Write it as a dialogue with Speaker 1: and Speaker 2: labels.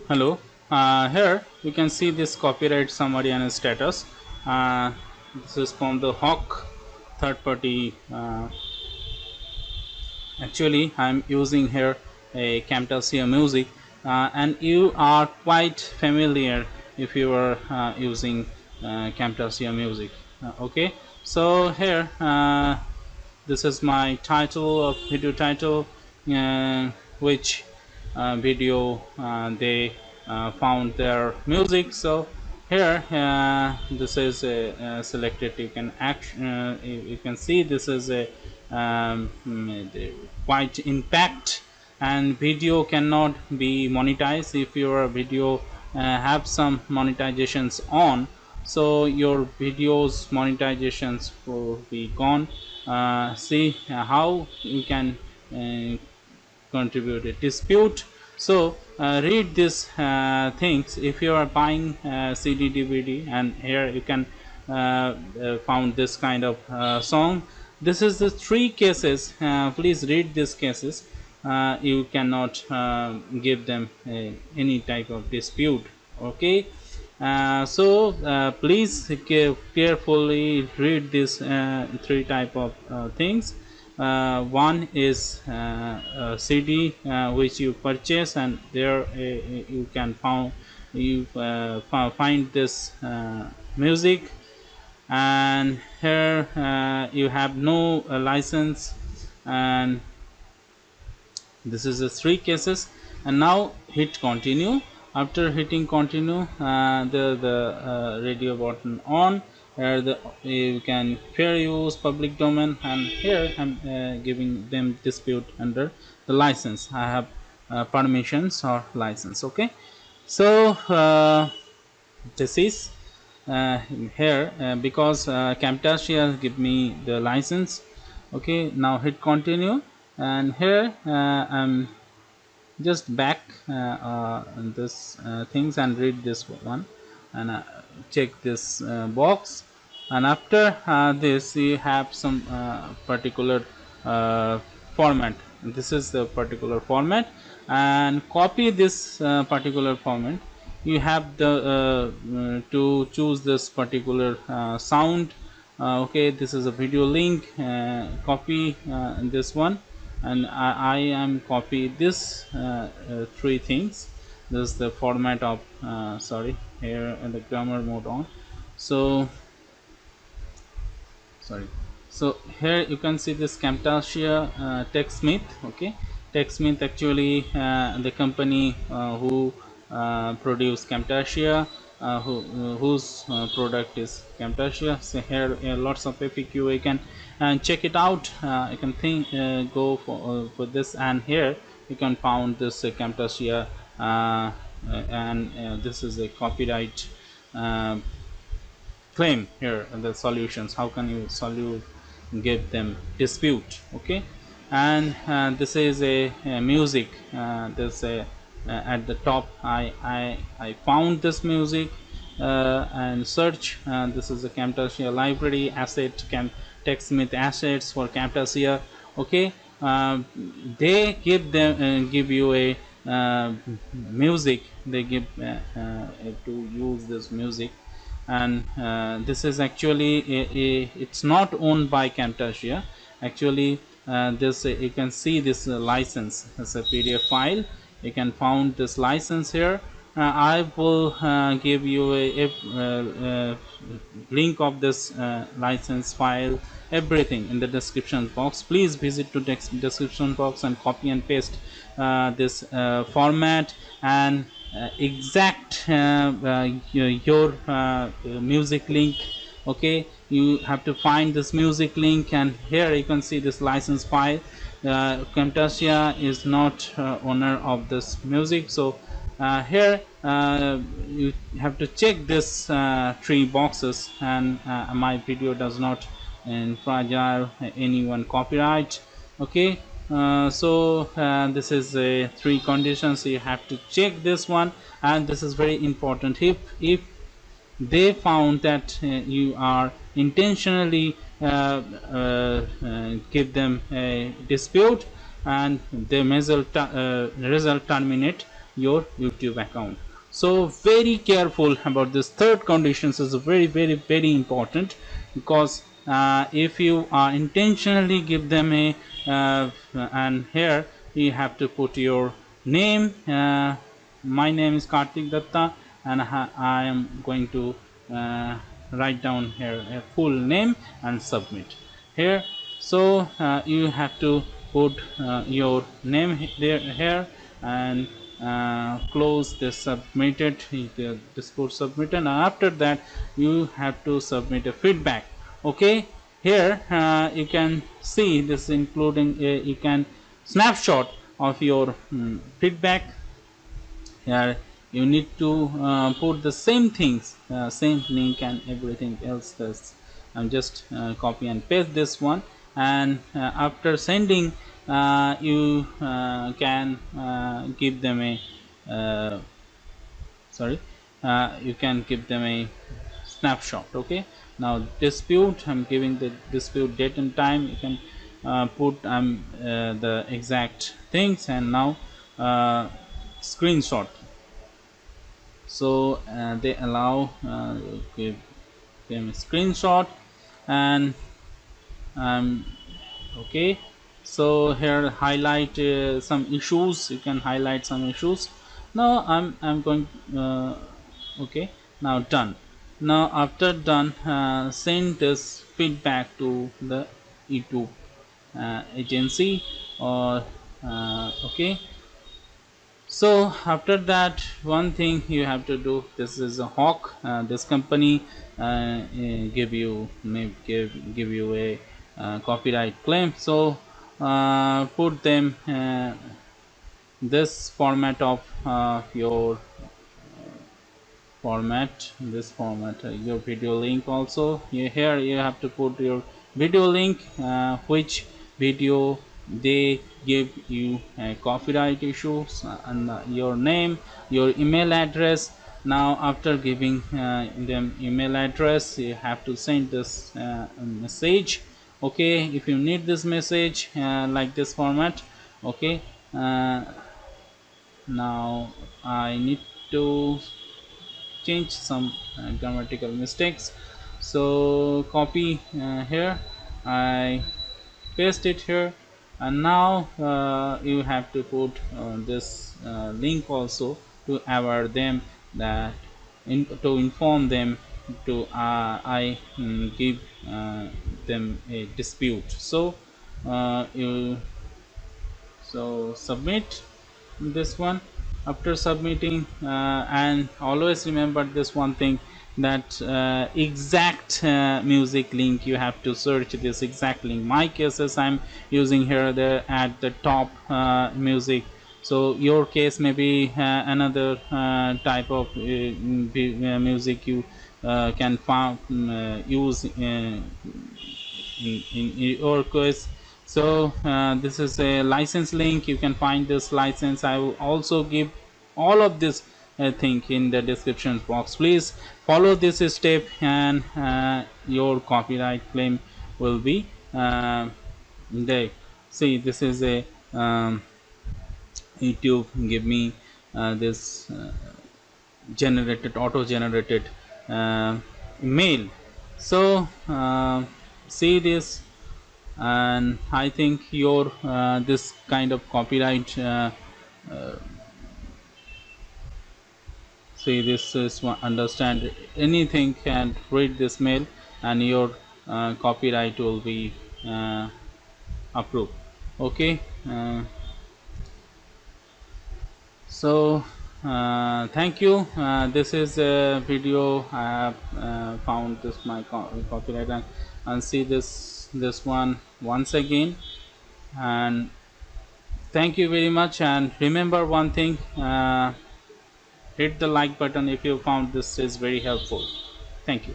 Speaker 1: Hello. Here you can see this copyright summary and status. This is from the HAAWK third party. Actually, I'm using here a Camtasia music, and you are quite familiar if you are using Camtasia music. Okay, so here this is my title of video title, which video they found their music. So here this is selected. You can you can see this is a quite impact, and video cannot be monetized if your video have some monetizations on, so your videos monetizations will be gone. See how you can contribute a dispute. So read these things. If you are buying CD DVD, and here you can found this kind of song. This is the three cases. Please read these cases. You cannot give them any type of dispute. Okay, so please carefully read these three type of things. One is CD which you purchase, and there you can find this music, and here you have no license, and this is the three cases. And now hit continue. After hitting continue, the radio button on. Here you can fair use, public domain, and here I'm giving them dispute under the license. I have permissions or license. Okay, so this is here because Camtasia give me the license. Okay, now hit continue, and here I'm just back on this things and read this one, and check this box, and after this you have some particular format. This is the particular format, and copy this particular format. You have the to choose this particular sound. Okay, this is a video link. Copy this one, and I am copy this three things. This is the format of sorry, here in the grammar mode on. So sorry, so here you can see this Camtasia TechSmith. Okay, TechSmith actually the company who produce Camtasia, whose product is Camtasia. So here lots of FAQ, you can check it out. You can go for this, and here you can found this Camtasia, and this is a copyright claim. Here the solutions, how can you give them dispute. Okay, and this is a music. This at the top I found this music and search. This is a Camtasia library asset, TechSmith assets for Camtasia. Okay, they give you a music. They give to use this music, and this is actually it's not owned by Camtasia. Actually this you can see this license as a PDF file. You can found this license here. I will give you a link of this license file, everything in the description box. Please visit to description box and copy and paste this format, and exact your music link. Okay, you have to find this music link, and here you can see this license file. Camtasia is not owner of this music, so here you have to check this three boxes, and my video does not infringe anyone copyright. Okay, so this is three conditions. You have to check this one, and this is very important. If they found that you are intentionally give them a dispute, and the result terminate, your YouTube account. So very careful about this third conditions is very important, because if you are intentionally give them a and here you have to put your name. My name is Kartik Datta, and I am going to write down here a full name and submit here. So you have to put your name there here, and close this submitted, this code submitted, and after that you have to submit a feedback. Okay, here you can see this, including you can snapshot of your feedback. Here you need to put the same things, same link and everything else. This I'm just copy and paste this one, and after sending you can give them a sorry you can give them a snapshot. Okay, now dispute, I'm giving the dispute date and time. You can put the exact things, and now screenshot. So they allow give them a screenshot, and okay, so here highlight some issues. You can highlight some issues. Now I'm going okay, now done. Now after done, send this feedback to the YouTube agency, or okay. So after that, one thing you have to do, this is a HAAWK, this company give you give you a copyright claim. So put them this format of your format, this format, your video link also. Here you have to put your video link, which video they give you copyright issues, and your name, your email address. Now after giving them email address, you have to send this message. Okay, if you need this message like this format. Okay, now I need to change some grammatical mistakes. So copy here, I paste it here, and now you have to put this link also to aware them that to inform them to I give them a dispute. So you submit this one. After submitting, and always remember this one thing, that exact music link, you have to search this exact link. My cases I'm using here the at the top music, so your case may be another type of music you can use in your case. So this is a license link. You can find this license. I will also give all of this thing in the description box. Please follow this step, and your copyright claim will be there. See, this is a YouTube give me this generated, auto generated mail. So see this, and I think your this kind of copyright see, this is understand anything, and read this mail, and your copyright will be approved. Okay, so thank you. This is a video I have found this my copyright, and see this one once again. And thank you very much, and remember one thing, hit the like button if you found this is very helpful. Thank you.